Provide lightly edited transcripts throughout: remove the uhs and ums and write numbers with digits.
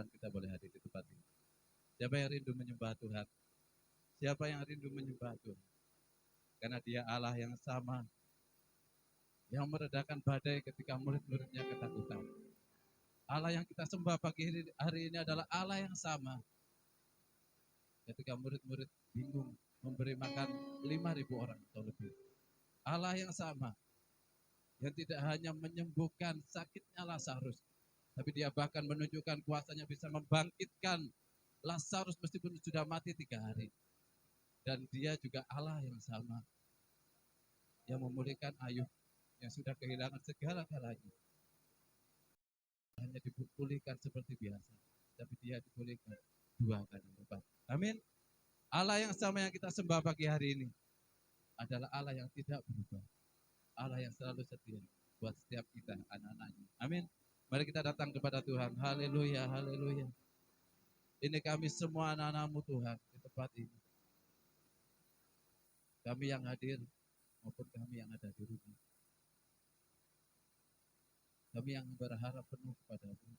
Kita boleh hadir di tempat ini. Siapa yang rindu menyembah Tuhan? Siapa yang rindu menyembah Tuhan? Karena Dia Allah yang sama, yang meredakan badai ketika murid-muridnya ketakutan. Allah yang kita sembah pagi hari ini adalah Allah yang sama. Ketika murid-murid bingung memberi makan 5.000 orang atau lebih. Allah yang sama, yang tidak hanya menyembuhkan sakitnya Lazarus, tapi Dia bahkan menunjukkan kuasanya bisa membangkitkan Lazarus meskipun sudah mati 3 hari. Dan Dia juga Allah yang sama, yang memulihkan Ayub yang sudah kehilangan segala-galanya. Hanya dipulihkan seperti biasa, tapi Dia dipulihkan 2 kali lipat. Amin. Allah yang sama yang kita sembah pagi hari ini adalah Allah yang tidak berubah. Allah yang selalu setia buat setiap kita, anak-anaknya. Amin. Mari kita datang kepada Tuhan. Haleluya, haleluya. Ini kami semua anak-anak-Mu Tuhan di tempat ini. Kami yang hadir maupun kami yang ada di rumah. Kami yang berharap penuh kepada-Mu.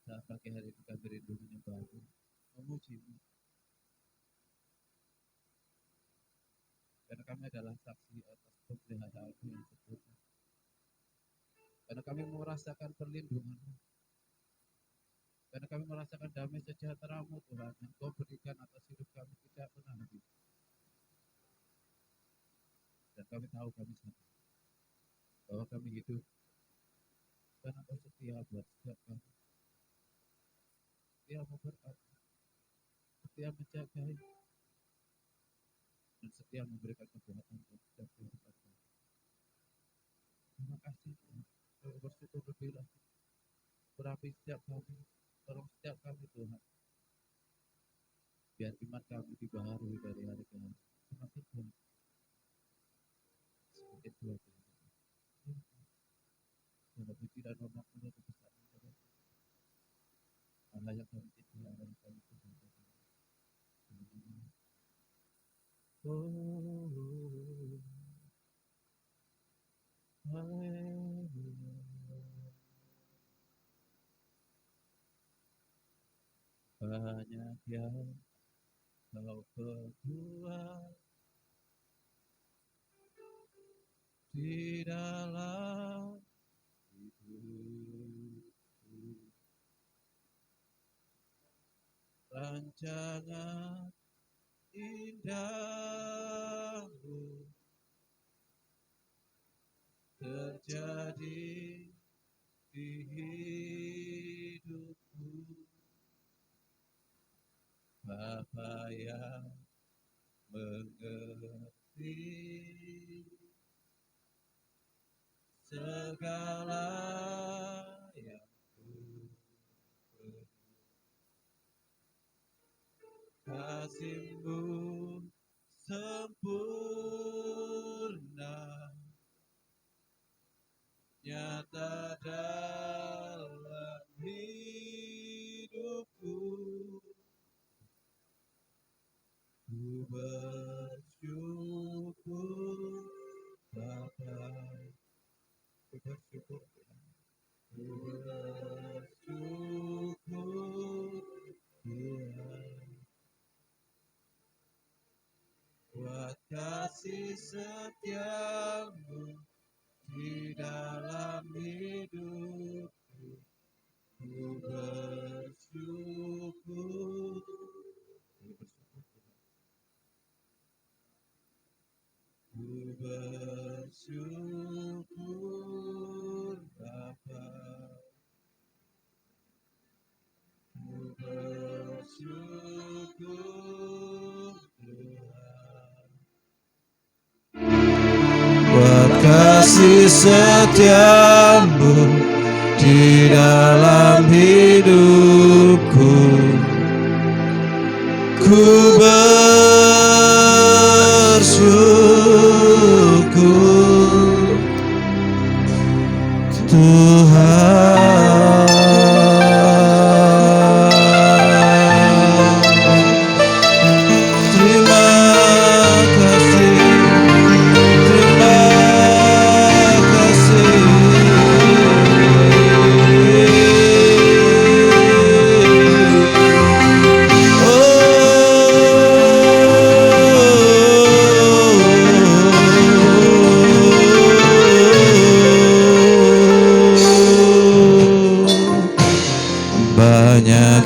Saat pagi hari ini kami rindu menyembah-Mu, memuji-Mu. Karena kami adalah saksi atas pemeliharaan-Mu yang sempurna. Karena kami merasakan perlindungan-Mu. Karena kami merasakan damai sejahtera-Mu Tuhan yang Kau berikan atas hidup kami tidak pernah habis. Dan kami tahu kami sadar bahwa kami hidup karena Kau setia buat setiap kami. Setia memberkati, setia menjagai, dan setia memberikan kekuatan buat setiap kehidupan kami. Terima kasih Tuhan. Kami bersyukur lebih lagi. Berapi setiap kami, tolong setiap kami Tuhan. Biar iman kami dibaharui dari hari ke hari. Semakin kuat. Semakin kuat. Dalam puji dan hormat punya kebesaran kepada Allah yang kami cintai, Allah yang kami cintai. Banyak yang Kau perbuat di dalam hidupku. Rancangan indahmu terjadi di hidupku. Bapa yang mengerti segala yang ku perlu. Kasih-Mu sempurna nyata dalam hidupku. Ku bersyukur Bapa, ku bersyukur Tuhan, ku bersyukur Tuhan buat kasih setia-Mu di dalam hidupku. Ku bersyukur. Ku bersyukur Bapa, ku bersyukur Tuhan buat kasih setia-Mu di dalam hidupku. Ku bersyukur Tuhan. Terima kasih, terima kasih.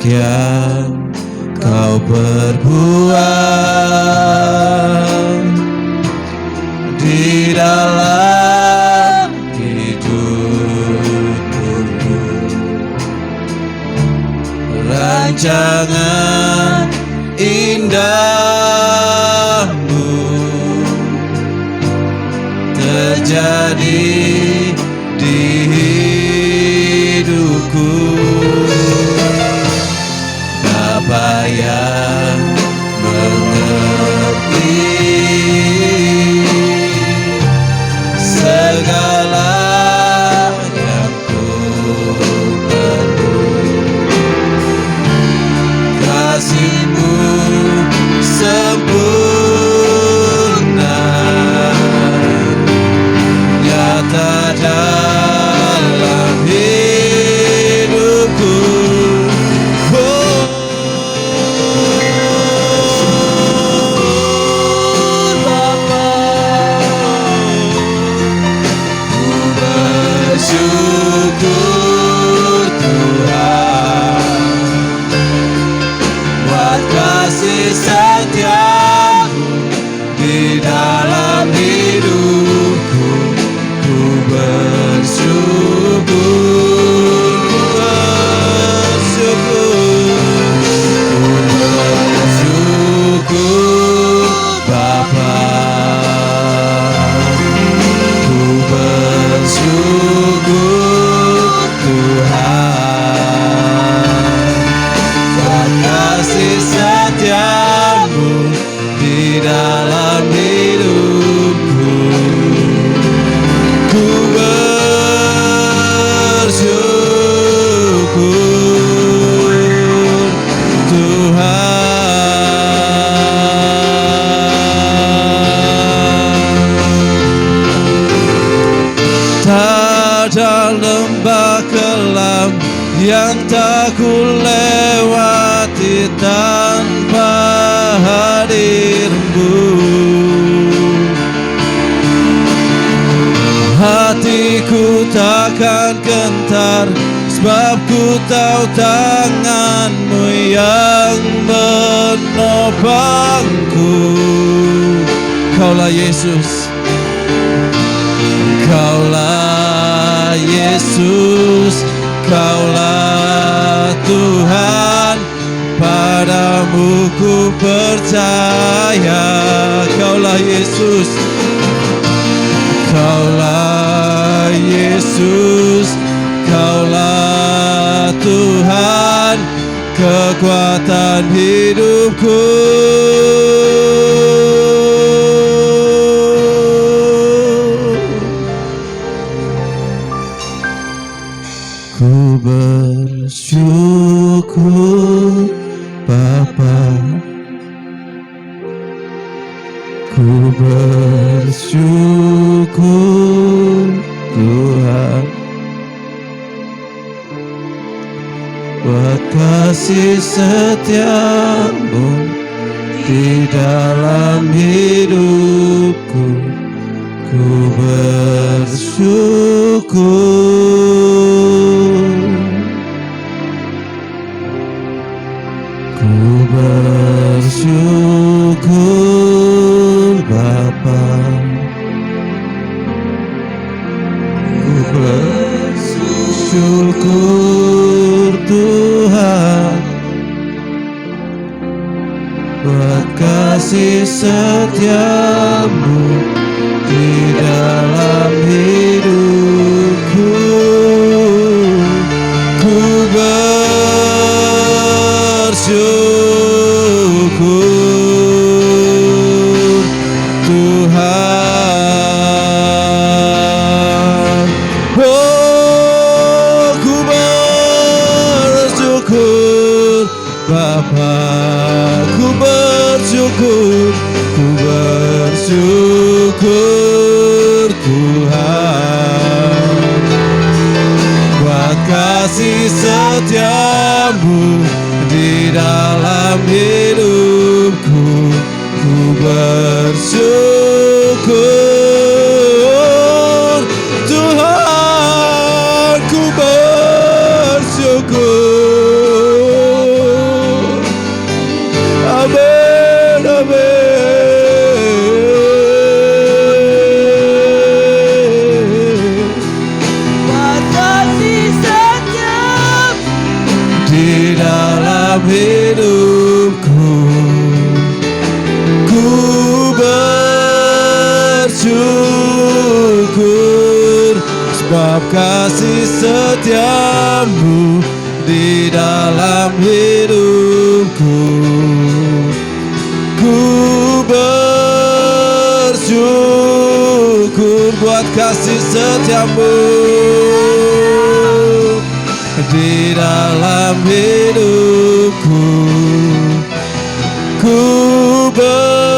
yang Kau perbuat di dalam hidupku. Rancangan indahmu terjadi di hidupku. Bapa yang mengerti segala yang ku perlu, kasih-Mu sempurna nyata dalam hidupku. Bersyukur Tuhan buat kasih setia-Mu di dalam hidupku. Ku bersyukur, Bapa. Ku bersyukur Tuhan buat kasih setia-Mu di dalam hidupku. Ku bersyukur Tuhan. Tak ada lembah kelam yang tak ku lewati tanpa hadir-Mu. Hatiku takkan gentar, sebab ku tahu tangan-Mu yang menopangku. Kaulah Yesus, Kaulah Yesus, Kaulah Tuhan, padamu ku percaya. Kaulah Yesus, Kaulah Yesus, Kaulah Tuhan, kekuatan hidupku. Ku bersyukur Bapa, ku bersyukur Tuhan buat kasih setia-Mu di dalam hidupku. Ku bersyukur, ku bersyukur Bapa, ku bersyukur Tuhan buat kasih setia-Mu di dalam hidupku. Ku bersyukur Tuhan. Oh, ku bersyukur Bapa, ku bersyukur, ku bersyukur Tuhan buat kasih setia-Mu di dalam hidupku. Ku bersyukur Tuhan, ku bersyukur. hidupku. Ku bersyukur sebab kasih setiamu di dalam hidupku. Ku bersyukur buat kasih setiamu di dalam hidupku. Ku bersyukur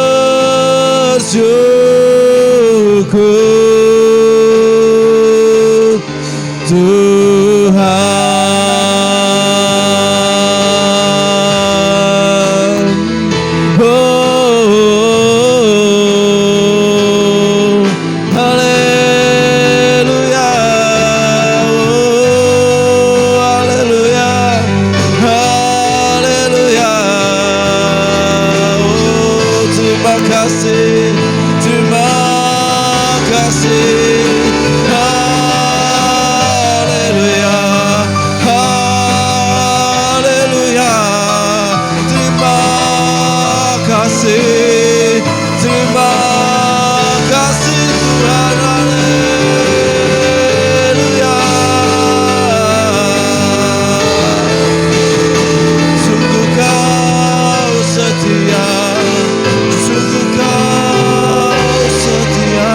Tuhan. Oh, haleluya. Oh, haleluya. Haleluya. Oh, terima kasih. Terima kasih. Haleluya. Haleluya. Terima kasih. Terima kasih Tuhan. Haleluya. Sungguh kau setia. Sungguh kau setia.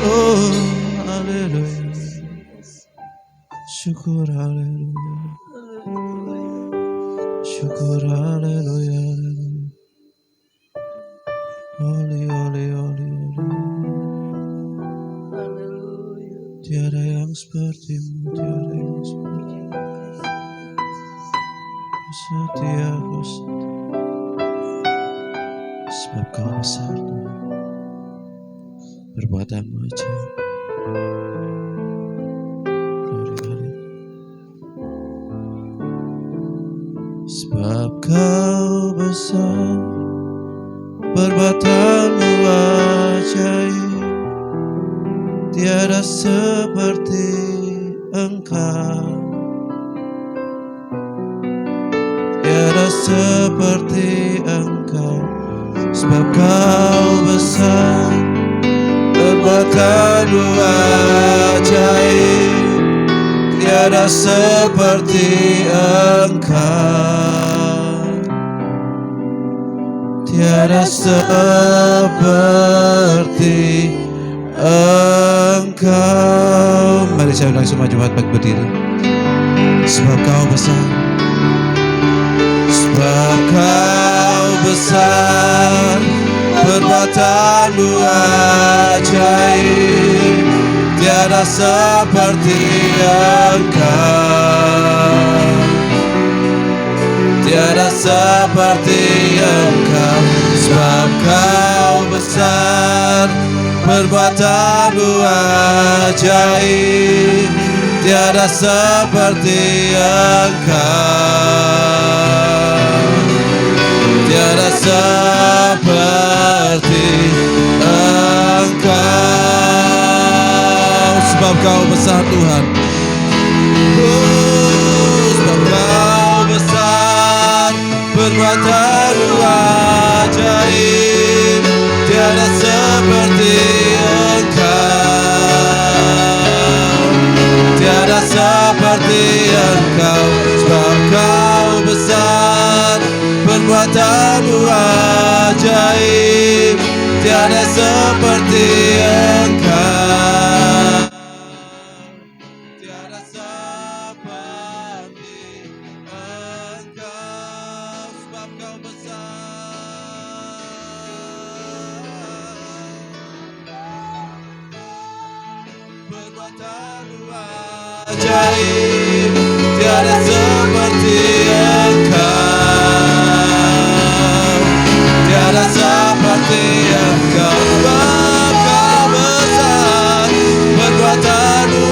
Oh, haleluya. Syukur haleluya. Syukur haleluya. Holy, holy, holy, holy. Tiada yang sepertimu, tiada yang sepertimu. Setia, kau setia. Sebab kau besar Tuhan. Perbuatanmu ajaib. Glory, haleluya. Sebab kau besar, perbuatanmu ajaib, tiada seperti Engkau, tiada seperti Engkau. Sebab kau besar, perbuatanmu ajaib, tiada seperti Engkau, tiada seperti Engkau. Mari saya ulang semua jemaat baik berdiri. Sebab kau besar, sebab kau besar, perbuatanmu ajaib, tiada seperti Engkau, tiada seperti Engkau. Sebab kau besar, perbuatanmu ajaib, tiada seperti Engkau, tiada seperti Engkau. Sebab kau besar Tuhan. Oh, sebab kau besar, perbuatanmu ajaib, tiada seperti Engkau, tiada seperti Engkau. Sebab kau besar, perbuatanmu ajaib, tiada seperti Engkau, tiada seperti Engkau. Sebab kau besar, perbuatanmu ajaib, tiada seperti Engkau, tiada seperti Engkau. Sebab kau besar, perbuatanmu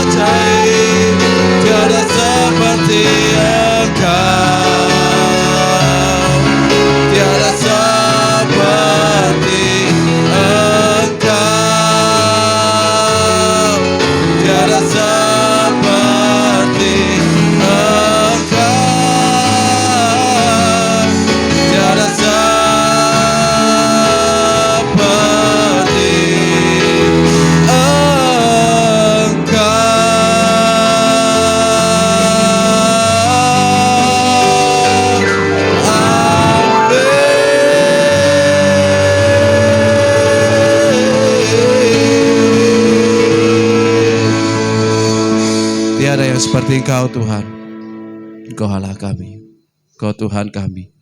ajaib, tiada seperti Engkau, tiada seperti Engkau, tiada seperti tiada yang seperti Engkau Tuhan. Engkau Allah kami, Engkau Tuhan kami.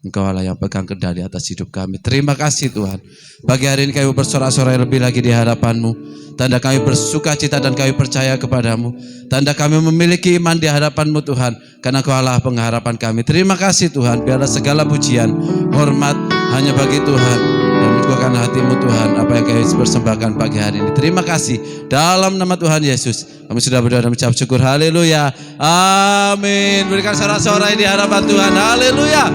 Engkau Allah yang pegang kendali atas hidup kami. Terima kasih Tuhan. Pagi hari ini kami bersorak-sorai lebih lagi di hadapan-Mu. Tanda kami bersuka cita dan kami percaya kepadamu. Tanda kami memiliki iman di hadapan-Mu Tuhan. Karena Engkau Allah pengharapan kami. Terima kasih Tuhan. Biarlah segala pujian, hormat hanya bagi Tuhan. Dan mencukukan hati-Mu Tuhan. Apa yang kami persembahkan pagi hari ini. Terima kasih. Dalam nama Tuhan Yesus. Kami sudah berdoa dan mengucap syukur. Haleluya. Amin. Berikan sorak-sorai di hadapan Tuhan. Haleluya.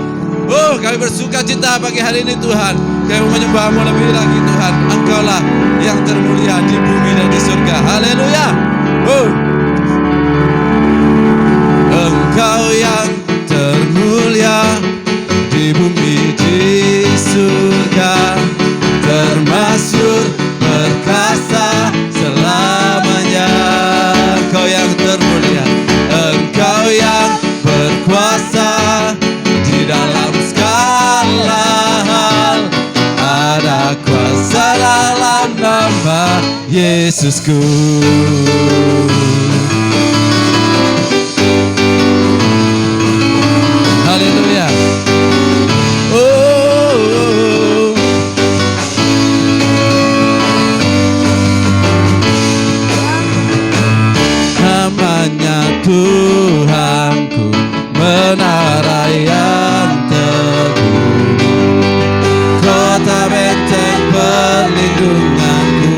Oh, kami bersuka cita pagi hari ini Tuhan. Kami menyembah-Mu lebih lagi Tuhan. Engkaulah yang termulia di bumi dan di surga. Haleluya. Oh. Engkau yang termulia di bumi di surga, termasyhur perkasa selamanya. Engkau yang termulia, Engkau yang berkuasa di dalam segala hal. Ada kuasa dalam nama Yesusku. Haleluya. Oh. Namanya Tuhanku, menara yang teguh, kota benteng perlindunganku,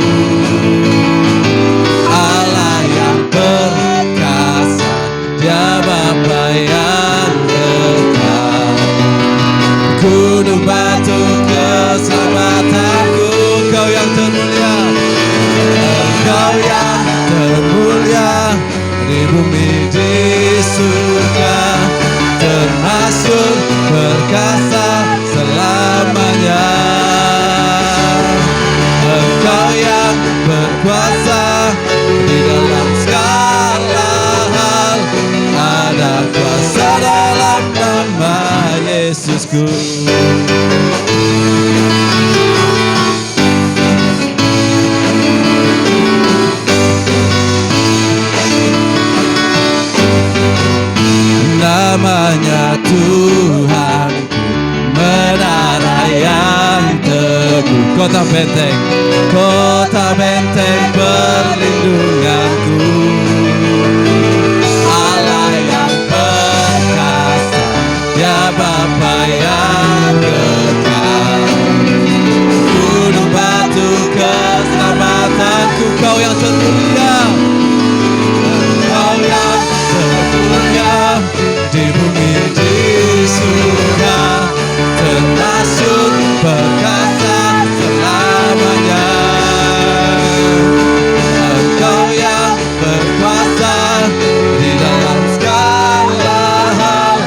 Allah yang perkasa, Dia Bapa yang kekal, gunung batu keselamatanku. Engkau yang termulia, Engkau yang termulia di bumi di surga, termasyhur perkasa selamanya. Engkau yang berkuasa di dalam segala hal. Ada kuasa dalam nama Yesusku. Namanya Tuhanku, menara yang teguh, kota benteng perlindunganku, Allah yang perkasa, Dia Bapa yang kekal, gunung batu keselamatanku. Kau yang termulia, Kau yang termulia di bumi di surga, termasyhur perkasa selamanya. Engkau yang berkuasa di dalam segala hal.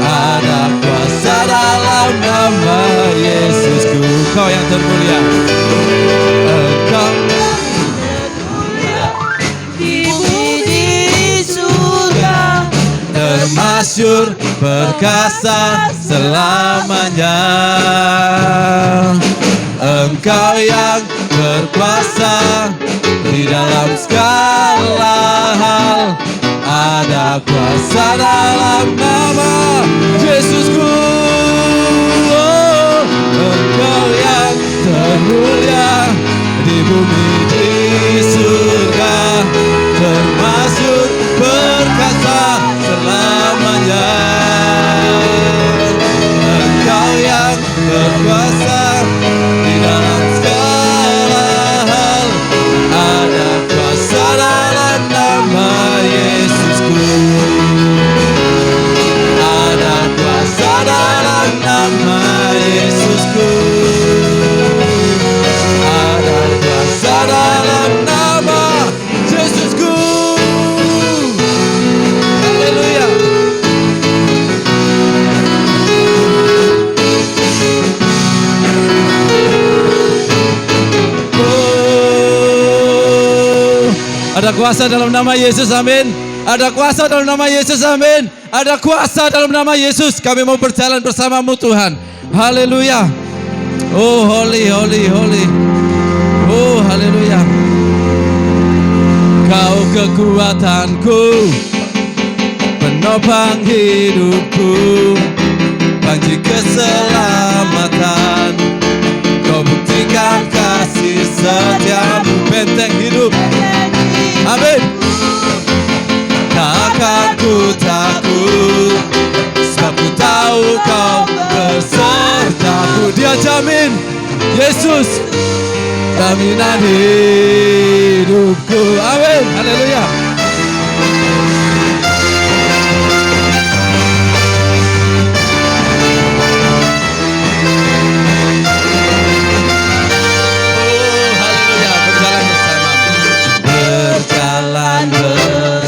Ada kuasa dalam nama Yesusku. Kau yang termulia, Engkau di bumi di surga, termasyhur perkasa selamanya. Engkau yang berkuasa di dalam segala hal. Ada kuasa dalam nama Yesusku. Oh, Engkau yang termulia di bumi di surga, termasyhur perkasa selamanya. Engkau yang berkuasa di dalam segala hal. Ada kuasa dalam nama Yesusku. Ada kuasa dalam nama Yesusku. Ada kuasa dalam nama Yesusku. Haleluya. Ada kuasa dalam nama Yesus, amin. Ada kuasa dalam nama Yesus, amin. Ada kuasa dalam nama Yesus. Kami mau berjalan bersama-Mu Tuhan. Haleluya. Oh, holy, holy, holy. Oh, haleluya. Kau kekuatanku, penopang hidupku, panji keselamatan. Kau buktikan kasih setiamu, benteng hidup. Amin. Tak akan ku takut, sebab ku tahu kau besertaku. Dia jamin, Yesus jaminan hidupku. Amin. Haleluya.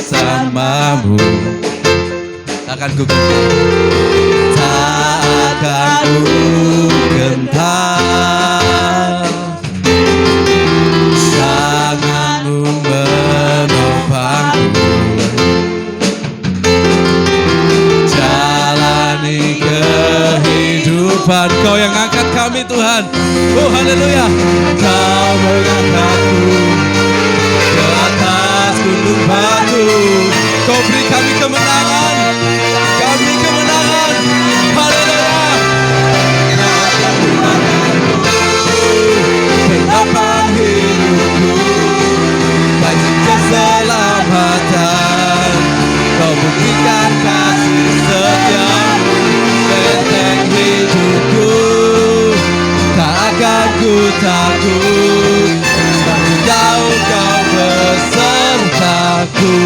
Bersamamu, takkan ku gentar, takkan ku gentar. Tanganmu menopangku, jalani kehidupan. Kau yang angkat kami Tuhan. Oh haleluya. Kau mengangkatku ke atas gunung batu. Kau beri kami kemenangan, kami kemenangan. Haleluya. Penopang hidupku, panji keselamatan. Kau buktikan kasih setiamu, benteng hidupku. Tak akan ku takut, sebab ku tahu kau besertaku.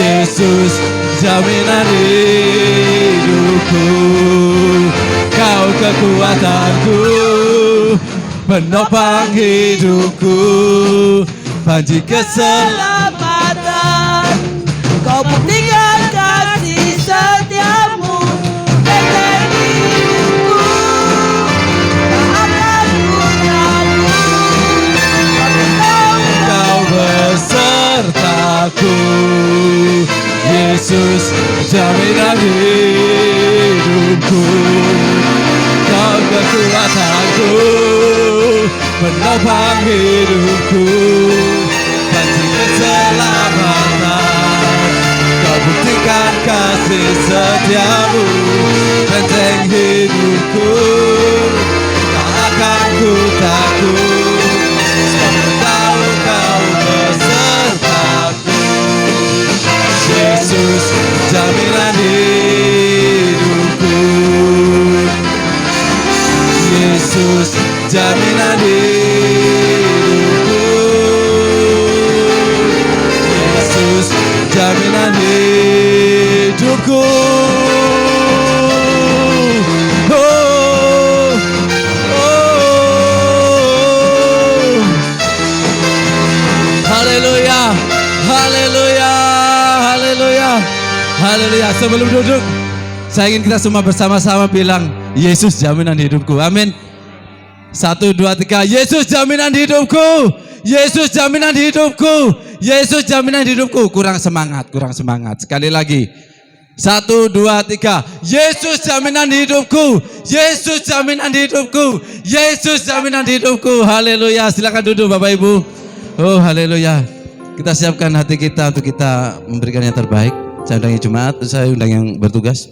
Yesus jaminan hidupku, kau kekuatanku, penopang hidupku, panji keselamatan. Kau buktikan kasih setiamu, benteng hidupku. Tak akan ku takut, Kau besertaku. Yesus jaminan hidupku, kau kekuatanku, penopang hidupku, panji keselamatan. Kau buktikan kasih setiamu, benteng hidupku. Tak akan ku takut, sebab ku tahu kau besertaku. Yesus jaminan hidupku, Yesus jaminan hidupku, Yesus jaminan hidupku. Oh, oh. Haleluya, haleluya, haleluya, haleluya. Sebelum duduk, saya ingin kita semua bersama-sama bilang, Yesus jaminan hidupku. Amin. 1, 2, 3. Yesus jaminan hidupku. Yesus jaminan hidupku. Yesus jaminan hidupku. Kurang semangat, kurang semangat. Sekali lagi. 1, 2, 3. Yesus jaminan hidupku. Yesus jaminan hidupku. Yesus jaminan hidupku. Haleluya. Silakan duduk Bapak Ibu. Oh haleluya. Kita siapkan hati kita untuk kita memberikan yang terbaik. Saya undang yang jemaat, saya undang yang bertugas.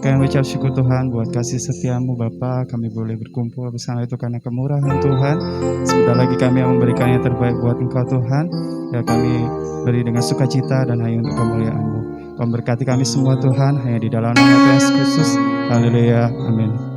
Kami ucap syukur Tuhan buat kasih setiamu Bapa. Kami boleh berkumpul bersama itu karena kemurahan Tuhan. Sebentar lagi kami yang memberikan yang terbaik buat Engkau Tuhan. Ya kami beri dengan sukacita dan hanya untuk kemuliaan-Mu. Kau berkati kami semua Tuhan, hanya di dalam nama Tuhan Yesus Kristus. Haleluya, amin.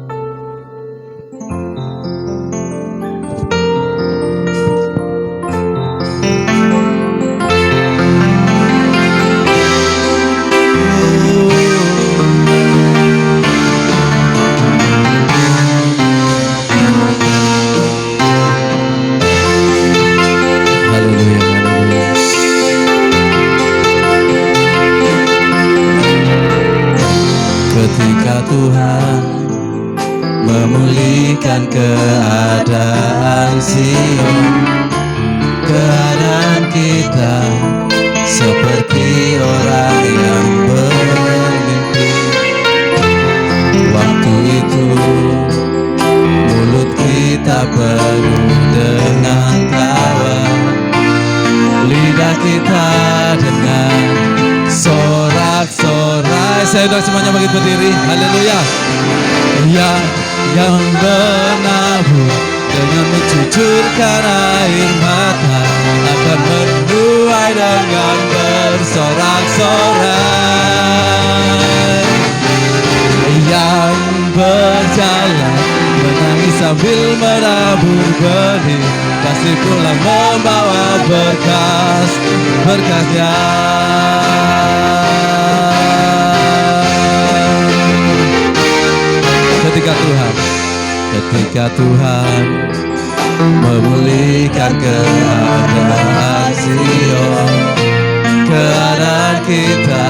Ketika Tuhan memulihkan keadaan Sion, penuh dengan tawa, lidah kita dengan sorak-sorai. Saya undang semuanya bangkit berdiri. Haleluya. Yang menabur dengan mencucurkan air mata akan menuai dengan bersorak-sorai. Yang berjalan menangis sambil menabur benih pasti pulang membawa berkatnya. Ketika Tuhan memulihkan keadaan Sion, keadaan kita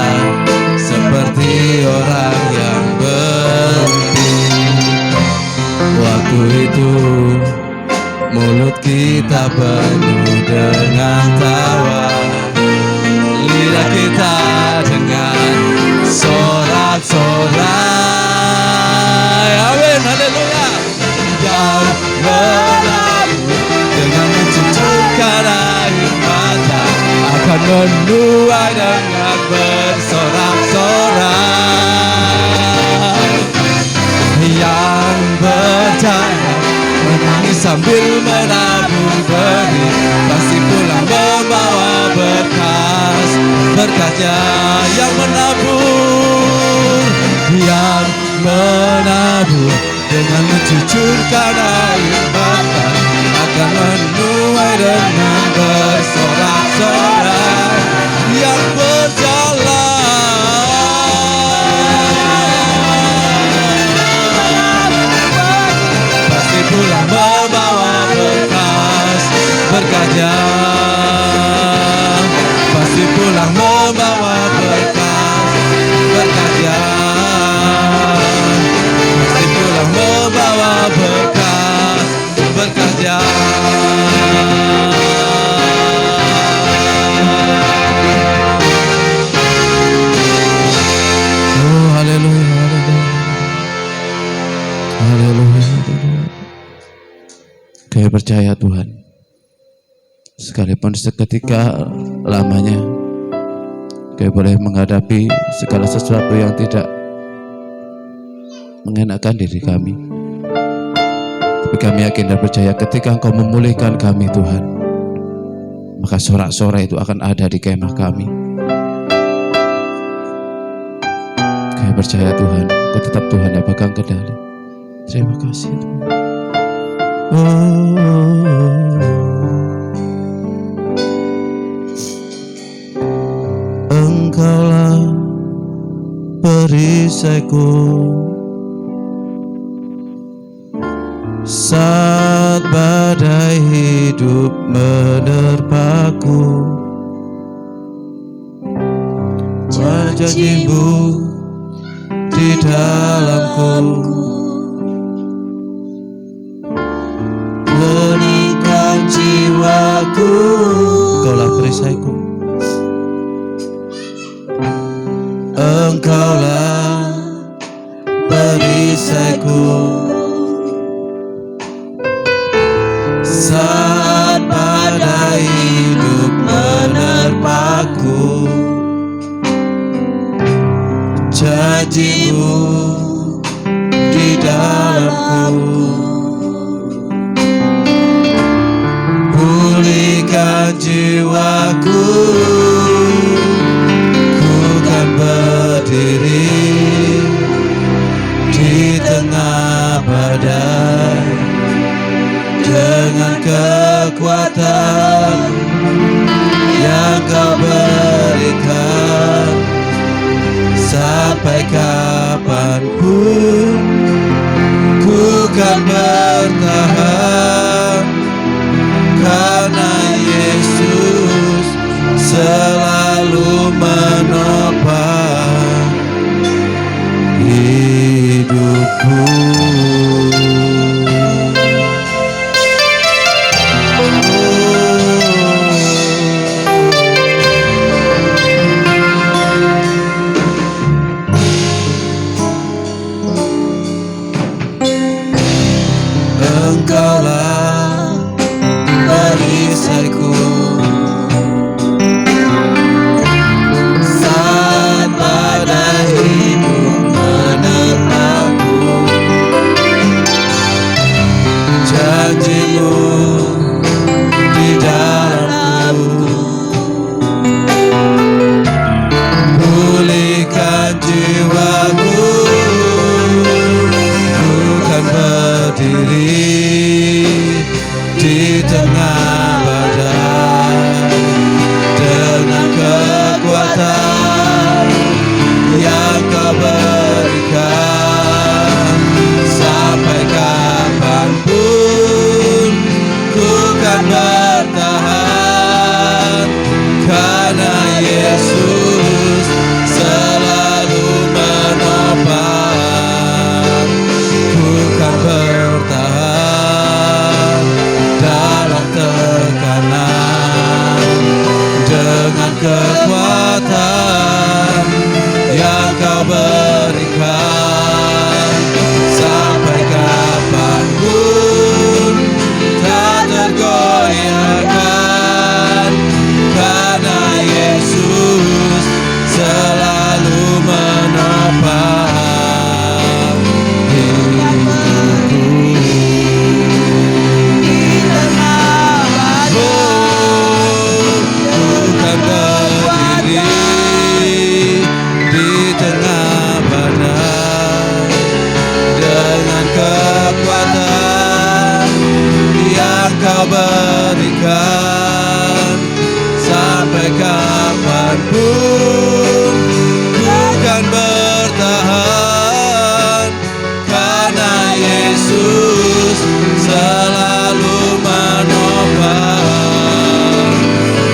seperti orang yang berhenti. Waktu itu mulut kita penuh dengan tawa, lidah kita dengan sorak-sorai. Amin, haleluya. Yang menabur dengan mencucurkan air mata akan menuai dengan bersorak-sorai. Yang berjalan menangis sambil menabur benih pasti pulang membawa berkatnya. Yang menabur dengan mencucurkan air mata akan menuai dengan bersorak-sorai. Yang berjalan pasti pulang membawa berkatnya. Pasti pulang membawa berkatnya. Pasti pulang membawa berkatnya. Oh, haleluya, haleluya, haleluya. Kami percaya Tuhan, sekalipun seketika lamanya kami boleh menghadapi segala sesuatu yang tidak mengenakan diri kami, tapi kami yakin dan percaya ketika Engkau memulihkan kami Tuhan, maka sorak-sorai itu akan ada di kemah kami. Kami percaya Tuhan, Engkau tetap Tuhan yang pegang kendali. Terima kasih Tuhan. Engkaulah perisaiku saat badai hidup menerpaku. Janji-Mu di dalamku meningkat jiwaku. Engkaulah perisaiku, Engkaulah perisaiku saat badai hidup menerpaku. Janji-Mu di dalamku pulihkan jiwaku. Ku kan berdiri di tengah badai dengan kekuatan yang Kau berikan. Sampai kapanpun ku kan bertahan, karena Yesus selalu menopang hidupku. Engkau Engkaulah perisaiku. Saat badai hidup menerpaku, janjimu di dalamku, pulihkan jiwaku. Ku kan berdiri di tengah badai dengan kekuatan yang Kau berikan. Sampai kapanpun ku kan bertahan, karena Yesus selalu menopang. Ku kan bertahan dalam tekanan dengan kekuatan yang Kau berikan. Sampai kapanpun tak tergoyahkan, karena Yesus selalu menopang hidupku. Bukan berdiri di tengah badai dengan kekuatan yang Kau berikan. Sampai kapanpun ku kan bertahan, karena Yesus selalu menopang.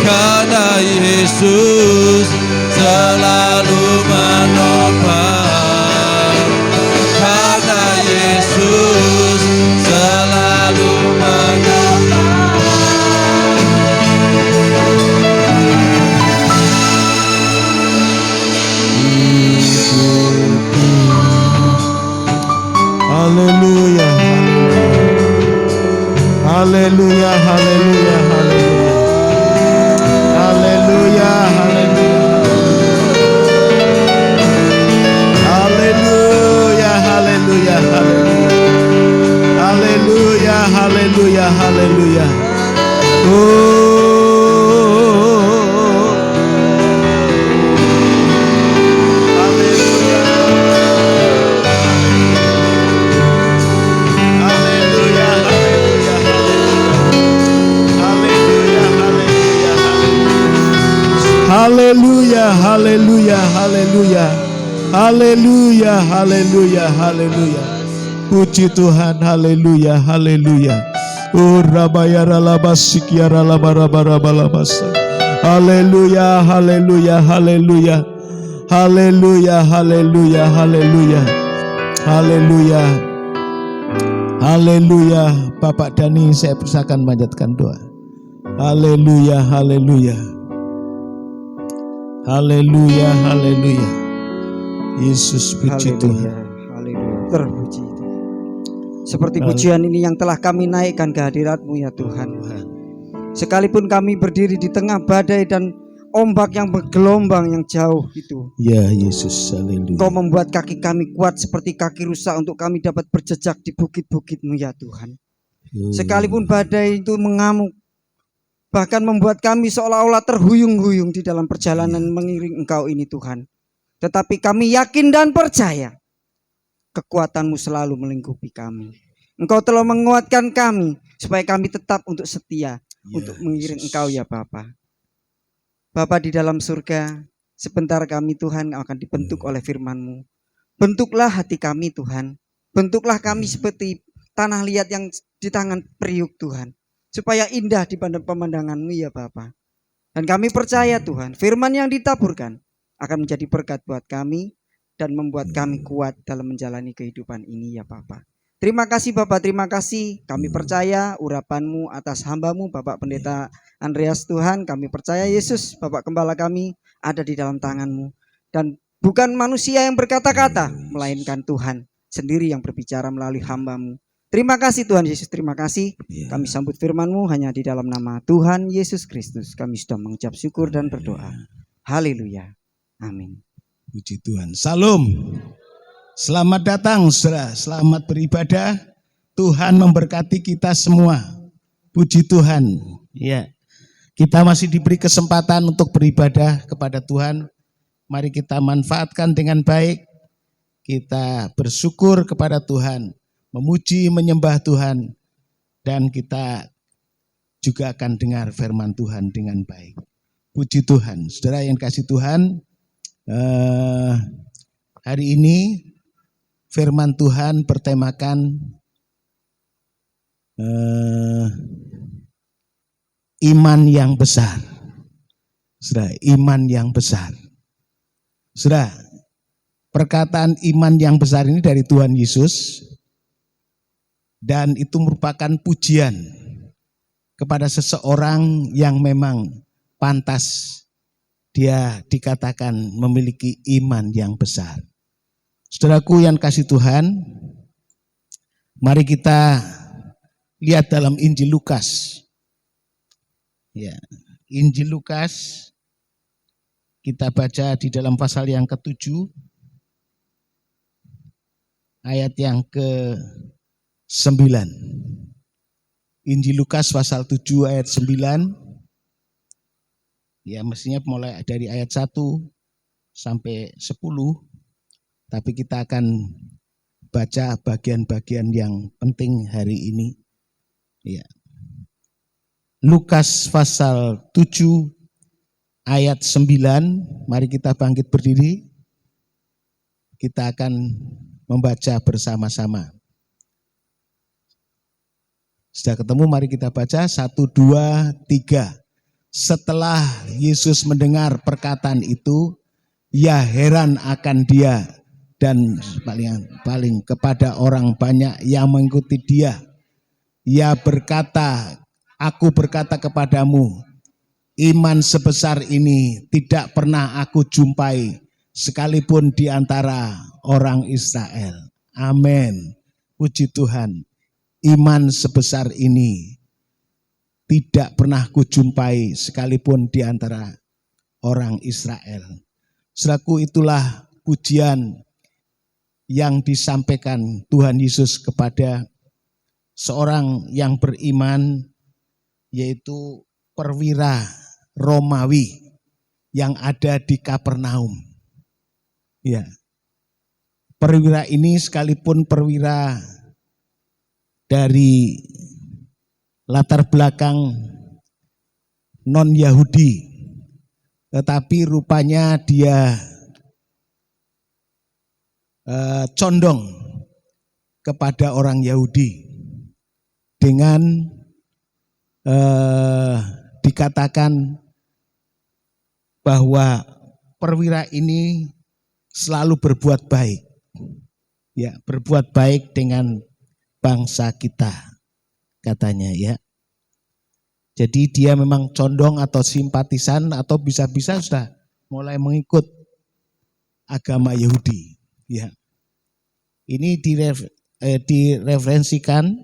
Karena Yesus selalu menopang. Karena Yesus selalu menopang. Haleluya, haleluya, haleluya, haleluya, haleluya, haleluya, haleluya, haleluya, haleluya. Haleluya, haleluya, haleluya, haleluya, haleluya, haleluya. Puji Tuhan, haleluya, haleluya. Rabaya ralabasik ya ralabarabarabalabasa. Haleluya, haleluya, haleluya, haleluya, haleluya, haleluya, haleluya, haleluya. Bapak Dani, saya persilakan memanjatkan doa. Haleluya, haleluya. Haleluya, haleluya. Yesus, puji Tuhan. Haleluya, terpuji Tuhan. Seperti pujian ini yang telah kami naikkan ke hadirat-Mu ya Tuhan. Sekalipun kami berdiri di tengah badai dan ombak yang bergelombang yang jauh itu, Ya Yesus, haleluya. Engkau membuat kaki kami kuat seperti kaki rusa untuk kami dapat berjejak di bukit-bukit-Mu ya Tuhan. Sekalipun badai itu mengamuk, bahkan membuat kami seolah-olah terhuyung-huyung di dalam perjalanan mengiring Engkau ini Tuhan. Tetapi kami yakin dan percaya kekuatan-Mu selalu melingkupi kami. Engkau telah menguatkan kami supaya kami tetap untuk setia untuk mengiring Engkau ya Bapa. Bapa di dalam surga, sebentar kami Tuhan akan dibentuk oleh firman-Mu. Bentuklah hati kami Tuhan. Bentuklah kami seperti tanah liat yang di tangan periuk Tuhan, supaya indah di pemandangan-Mu ya Bapa. Dan kami percaya Tuhan, firman yang ditaburkan akan menjadi berkat buat kami dan membuat kami kuat dalam menjalani kehidupan ini ya Bapa. Terima kasih Bapak, terima kasih. Kami percaya urapan-Mu atas hamba-Mu Bapak Pendeta Andreas Tuhan. Kami percaya Yesus, Bapak Gembala kami ada di dalam tangan-Mu. Dan bukan manusia yang berkata-kata, melainkan Tuhan sendiri yang berbicara melalui hamba-Mu. Terima kasih Tuhan Yesus, terima kasih. Ya. Kami sambut firman-Mu hanya di dalam nama Tuhan Yesus Kristus. Kami sudah mengucap syukur dan berdoa. Haleluya. Amin. Puji Tuhan. Salam. Selamat datang saudara, selamat beribadah. Tuhan memberkati kita semua. Puji Tuhan. Ya. Kita masih diberi kesempatan untuk beribadah kepada Tuhan. Mari kita manfaatkan dengan baik. Kita bersyukur kepada Tuhan, memuji, menyembah Tuhan, dan kita juga akan dengar firman Tuhan dengan baik. Puji Tuhan. Saudara yang kasih Tuhan, hari ini firman Tuhan bertemakan iman yang besar. Saudara, iman yang besar. Saudara, perkataan iman yang besar ini dari Tuhan Yesus. Dan itu merupakan pujian kepada seseorang yang memang pantas dia dikatakan memiliki iman yang besar. Saudaraku yang kasih Tuhan, mari kita lihat dalam Injil Lukas. Ya, Injil Lukas kita baca di dalam pasal yang ke-7 ayat yang ke-9. Injil Lukas pasal 7 ayat 9. Ya, mestinya mulai dari ayat 1 sampai 10. Tapi kita akan baca bagian-bagian yang penting hari ini. Ya. Lukas pasal 7 ayat 9. Mari kita bangkit berdiri. Kita akan membaca bersama-sama. Sudah ketemu, mari kita baca 1, 2, 3. Setelah Yesus mendengar perkataan itu, ia heran akan dia dan paling kepada orang banyak yang mengikuti dia. Ia berkata, aku berkata kepadamu, iman sebesar ini tidak pernah aku jumpai sekalipun di antara orang Israel. Amin. Puji Tuhan. Iman sebesar ini tidak pernah kujumpai sekalipun di antara orang Israel. Saudaraku, itulah pujian yang disampaikan Tuhan Yesus kepada seorang yang beriman, yaitu perwira Romawi yang ada di Kapernaum. Ya. Perwira ini sekalipun perwira dari latar belakang non-Yahudi, tetapi rupanya dia condong kepada orang Yahudi dengan dikatakan bahwa perwira ini selalu berbuat baik, ya, berbuat baik dengan bangsa kita, katanya ya. Jadi dia memang condong atau simpatisan atau bisa-bisa sudah mulai mengikut agama Yahudi. Ya, ini direferensikan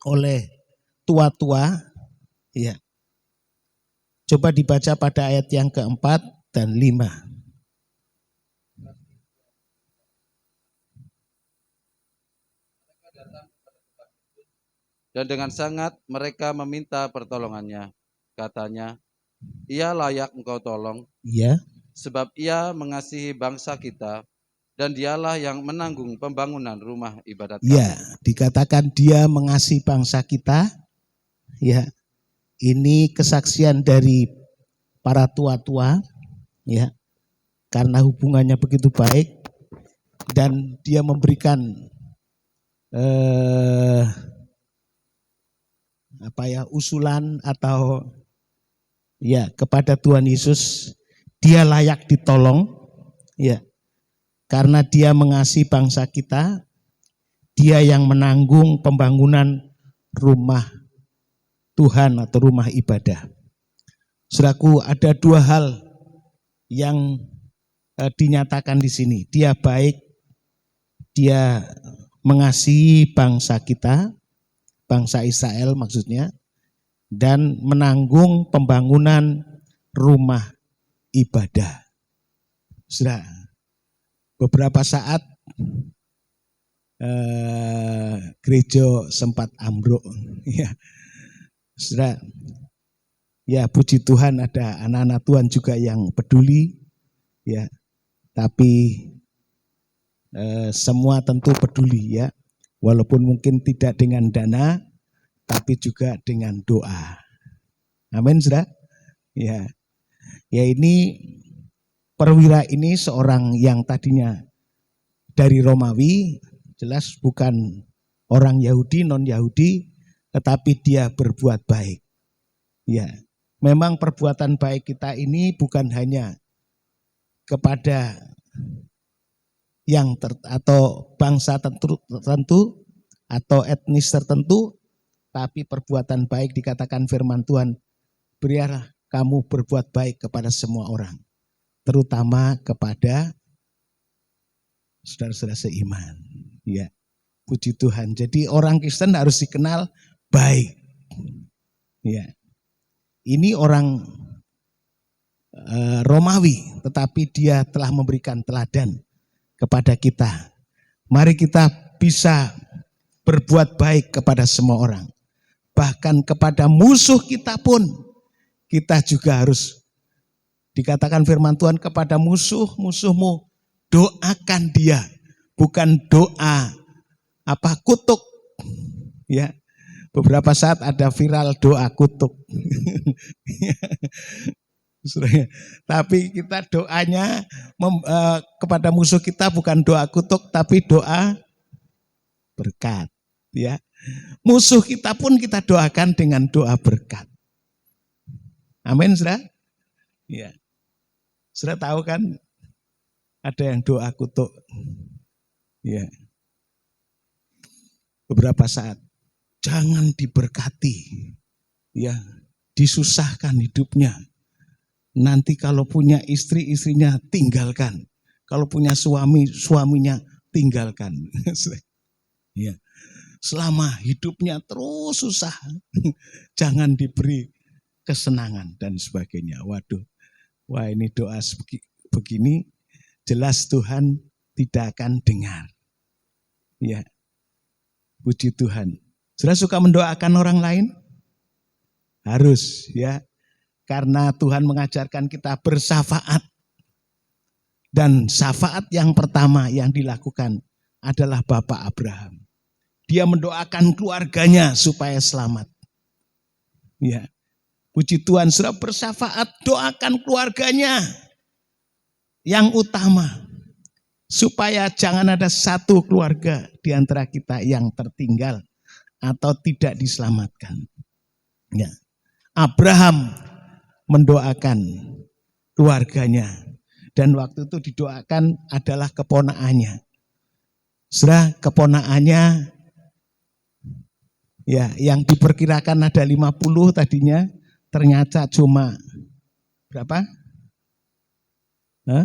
oleh tua-tua. Ya, coba dibaca pada ayat yang ke-4 dan 5. Dan dengan sangat mereka meminta pertolongannya. Katanya, ia layak engkau tolong, Ya, sebab ia mengasihi bangsa kita, dan dialah yang menanggung pembangunan rumah ibadat kami. ya, dikatakan dia mengasihi bangsa kita. Ya, ini kesaksian dari para tua-tua, ya, karena hubungannya begitu baik, dan dia memberikan usulan atau ya kepada Tuhan Yesus, dia layak ditolong, ya, karena dia mengasihi bangsa kita, dia yang menanggung pembangunan rumah Tuhan atau rumah ibadah. Saudaraku, ada dua hal yang dinyatakan di sini. Dia baik, dia mengasihi bangsa kita, bangsa Israel maksudnya, dan menanggung pembangunan rumah ibadah. Sudah beberapa saat gereja sempat ambruk, ya. Sudah, ya puji Tuhan ada anak-anak Tuhan juga yang peduli, ya. Tapi semua tentu peduli, ya. Walaupun mungkin tidak dengan dana, tapi juga dengan doa. Amin, sudah. Ya, ya ini perwira ini seorang yang tadinya dari Romawi, jelas bukan orang Yahudi, non-Yahudi, tetapi dia berbuat baik. Ya, memang perbuatan baik kita ini bukan hanya kepada yang atau bangsa tertentu atau etnis tertentu, tapi perbuatan baik dikatakan firman Tuhan, berilah kamu berbuat baik kepada semua orang, terutama kepada saudara-saudara seiman. Ya, puji Tuhan. Jadi orang Kristen harus dikenal baik. Ya, ini orang Romawi, tetapi dia telah memberikan teladan kepada kita. Mari kita bisa berbuat baik kepada semua orang. Bahkan kepada musuh kita pun, kita juga harus dikatakan firman Tuhan kepada musuhmu, doakan dia. Bukan doa kutuk. Ya, beberapa saat ada viral doa kutuk. Tapi kita doanya kepada musuh kita bukan doa kutuk, tapi doa berkat. Ya, musuh kita pun kita doakan dengan doa berkat. Amin, saudara. Ya, saudara tahu kan ada yang doa kutuk. Ya, beberapa saat jangan diberkati, ya, disusahkan hidupnya. Nanti kalau punya istri, istrinya tinggalkan. Kalau punya suami, suaminya tinggalkan. Ya, selama hidupnya terus susah, jangan diberi kesenangan dan sebagainya. Waduh, wah ini doa begini, jelas Tuhan tidak akan dengar. Ya, puji Tuhan. Sudah suka mendoakan orang lain? Harus, ya. Karena Tuhan mengajarkan kita bersyafaat. Dan syafaat yang pertama yang dilakukan adalah Bapak Abraham. Dia mendoakan keluarganya supaya selamat. Ya, puji Tuhan, sudah bersyafaat, doakan keluarganya yang utama. Supaya jangan ada satu keluarga di antara kita yang tertinggal atau tidak diselamatkan. Ya. Abraham mendoakan keluarganya dan waktu itu didoakan adalah keponakannya. Setelah keponakannya, ya, yang diperkirakan ada 50 tadinya, ternyata cuma berapa? 3.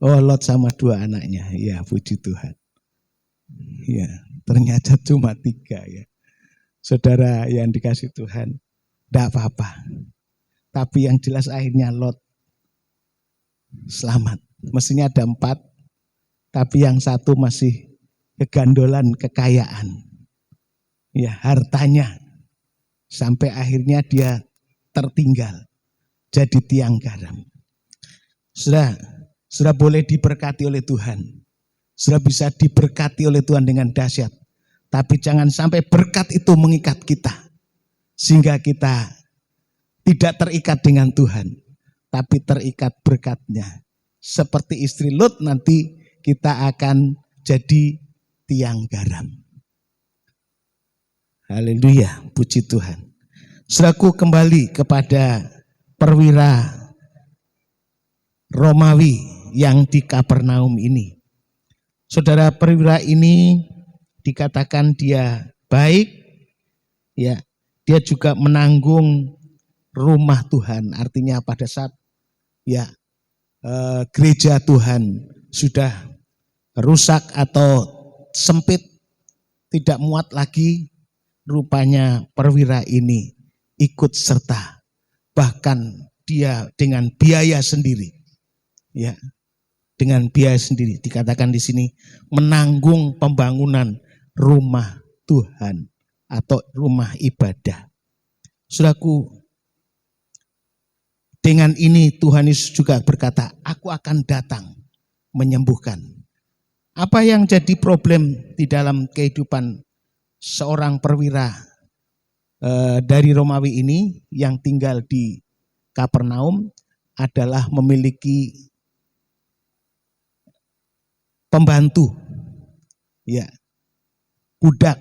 Oh, Lot sama 2 anaknya. Ya, puji Tuhan. Ya, ternyata cuma 3 ya. Saudara yang dikasih Tuhan, tidak apa-apa. Tapi yang jelas akhirnya Lot selamat. Mestinya ada 4, tapi yang satu masih kegandolan kekayaan. Ya, hartanya. Sampai akhirnya dia tertinggal. Jadi tiang garam. Sudah boleh diberkati oleh Tuhan. Sudah bisa diberkati oleh Tuhan dengan dahsyat. Tapi jangan sampai berkat itu mengikat kita. Sehingga kita tidak terikat dengan Tuhan. Tapi terikat berkatnya. Seperti istri Lot nanti kita akan jadi tiang garam. Haleluya, puji Tuhan. Saudaraku, kembali kepada perwira Romawi yang di Kapernaum ini. Saudara, perwira ini dikatakan dia baik, ya, dia juga menanggung rumah Tuhan. Artinya pada saat ya gereja Tuhan sudah rusak atau sempit, tidak muat lagi, rupanya perwira ini ikut serta, bahkan dia dengan biaya sendiri, ya, dengan biaya sendiri, dikatakan di sini menanggung pembangunan rumah Tuhan atau rumah ibadah. Saudaraku, dengan ini Tuhan Yesus juga berkata, aku akan datang menyembuhkan. Apa yang jadi problem di dalam kehidupan seorang perwira dari Romawi ini yang tinggal di Kapernaum adalah memiliki pembantu, ya, budak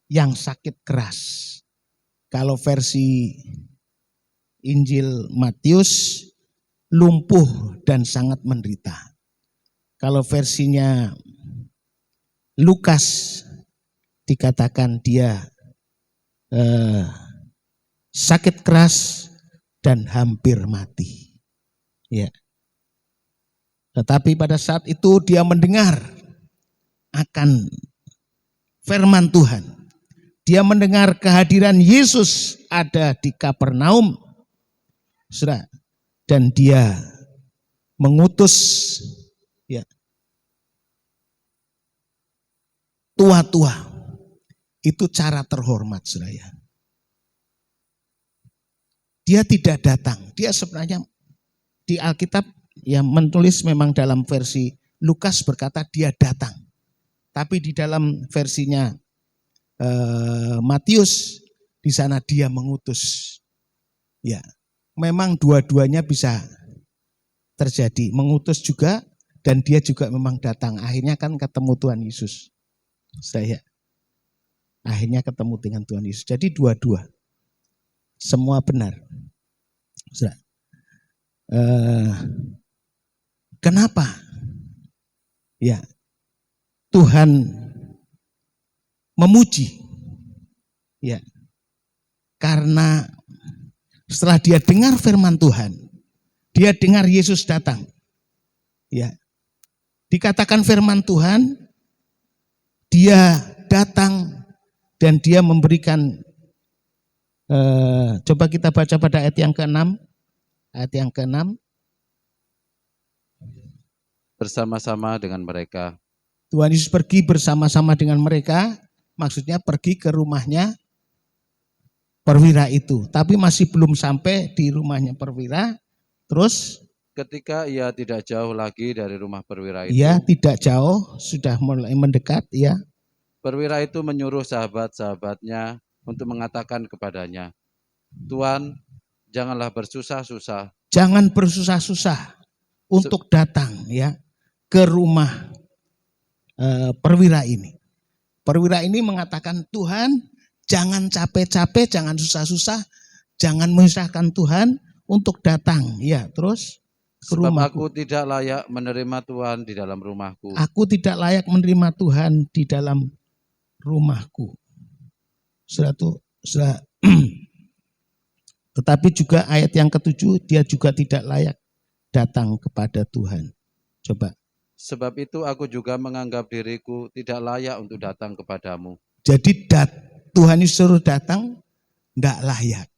yang sakit keras. Kalau versi Injil Matius, lumpuh dan sangat menderita. Kalau versinya Lukas, dikatakan dia sakit keras dan hampir mati. Ya. Tetapi pada saat itu dia mendengar akan firman Tuhan. Dia mendengar kehadiran Yesus ada di Kapernaum. Saudara, dan dia mengutus, ya, tua-tua. Itu cara terhormat, saudara, ya. Dia tidak datang. Dia sebenarnya di Alkitab yang menulis memang dalam versi Lukas berkata dia datang. Tapi di dalam versinya Matius, di sana dia mengutus. Ya, memang dua-duanya bisa terjadi. Mengutus juga dan dia juga memang datang. Akhirnya kan ketemu Tuhan Yesus. Saya akhirnya ketemu dengan Tuhan Yesus. Jadi dua-dua. Semua benar. Kenapa? Ya, Tuhan memuji. Ya, karena setelah dia dengar firman Tuhan, dia dengar Yesus datang. Ya, dikatakan firman Tuhan, dia datang dan dia memberikan. Coba kita baca pada ayat yang ke-6. Ayat yang ke-6. Bersama-sama dengan mereka. Tuhan Yesus pergi bersama-sama dengan mereka, maksudnya pergi ke rumahnya perwira itu. Tapi masih belum sampai di rumahnya perwira, terus Ketika ia tidak jauh lagi dari rumah perwira itu, ya tidak jauh, sudah mulai mendekat, ya. perwira itu menyuruh sahabat-sahabatnya untuk mengatakan kepadanya, Tuan, janganlah bersusah-susah. Jangan bersusah-susah untuk datang, ya, ke rumah perwira ini. Perwira ini mengatakan, Tuhan, jangan capek-capek, jangan susah-susah, jangan menyusahkan Tuhan untuk datang, ya, terus ke Sebab rumahku. aku tidak layak menerima Tuhan di dalam rumahku. Aku tidak layak menerima Tuhan di dalam rumahku. Tetapi juga ayat yang ke-7, dia juga tidak layak datang kepada Tuhan. Coba. Sebab itu aku juga menganggap diriku tidak layak untuk datang kepadamu. Jadi Tuhan disuruh datang, tidak layak.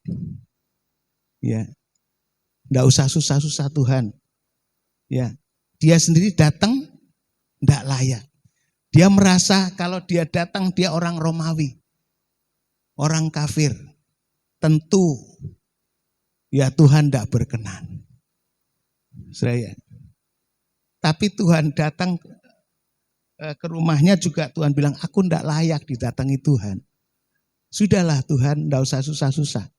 Ya, tidak usah susah-susah Tuhan. Ya, dia sendiri datang, tidak layak. Dia merasa kalau dia datang dia orang Romawi, orang kafir. Tentu, ya Tuhan tidak berkenan. Saya. Tapi Tuhan datang ke rumahnya juga Tuhan bilang, aku tidak layak didatangi Tuhan. Sudahlah Tuhan, tidak usah susah-susah.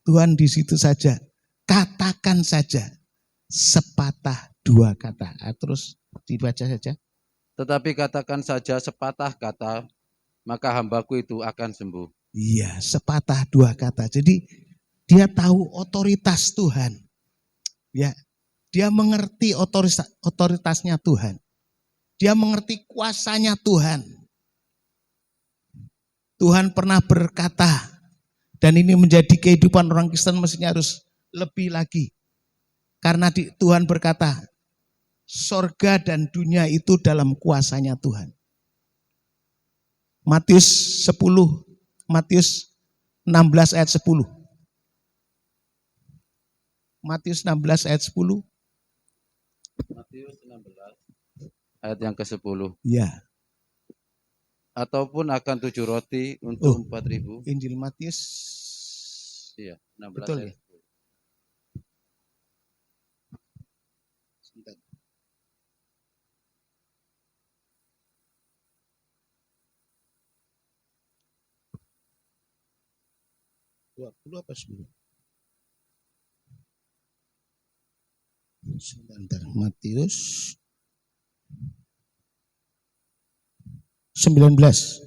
Tuhan di situ saja, katakan saja sepatah dua kata. Terus dibaca saja. Tetapi katakan saja sepatah kata, maka hambaku itu akan sembuh. Iya, sepatah dua kata. Jadi dia tahu otoritas Tuhan. Ya, dia mengerti otoritasnya Tuhan. Dia mengerti kuasanya Tuhan. Tuhan pernah berkata, dan ini menjadi kehidupan orang Kristen mestinya harus lebih lagi. Karena Tuhan berkata, sorga dan dunia itu dalam kuasanya Tuhan. Matius 16 ayat 10. Matius 16 ayat 10. Matius 16 ayat yang ke-10. Ya. Ataupun akan 7 roti untuk 4.000. Injil Matius. Iya, 16 Betul ayat ya? 10. Sebentar. Apa 10? Sebentar. Matius 19. 19.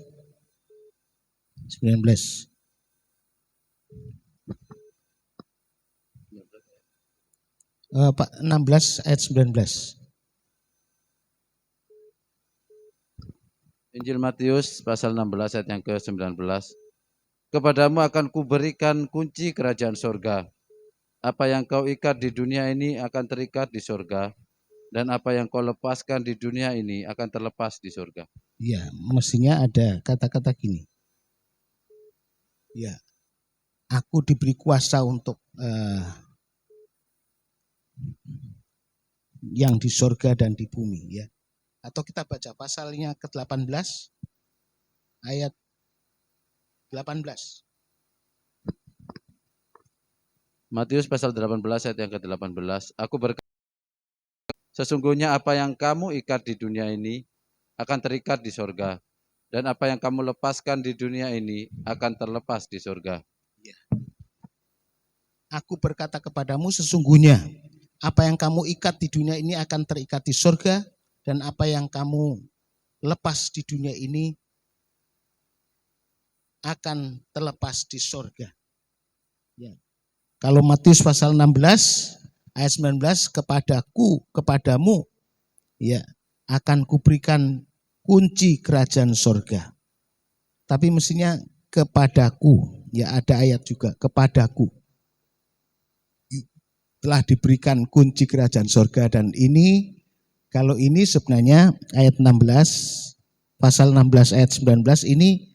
Pak 16 ayat 19. Injil Matius pasal 16 ayat yang ke-19. Kepadamu akan kuberikan kunci kerajaan sorga. Apa yang kau ikat di dunia ini akan terikat di sorga, dan apa yang kau lepaskan di dunia ini akan terlepas di sorga. Ya, mestinya ada kata-kata gini. Ya, aku diberi kuasa untuk yang di sorga dan di bumi. Ya. Atau kita baca pasalnya ke-18 ayat 18. Matius pasal 18 ayat yang ke-18. Aku berkata, sesungguhnya apa yang kamu ikat di dunia ini akan terikat di sorga, dan apa yang kamu lepaskan di dunia ini akan terlepas di sorga. Ya. Aku berkata kepadamu, sesungguhnya apa yang kamu ikat di dunia ini akan terikat di sorga, dan apa yang kamu lepas di dunia ini akan terlepas di sorga. Ya. Kalau Matius pasal 16 ayat 19, kepadamu, ya, akan kuberikan kunci kerajaan sorga. Tapi mestinya kepadaku, ya ada ayat juga, kepadaku telah diberikan kunci kerajaan sorga. Dan ini, kalau ini sebenarnya ayat 16, pasal 16 ayat 19 ini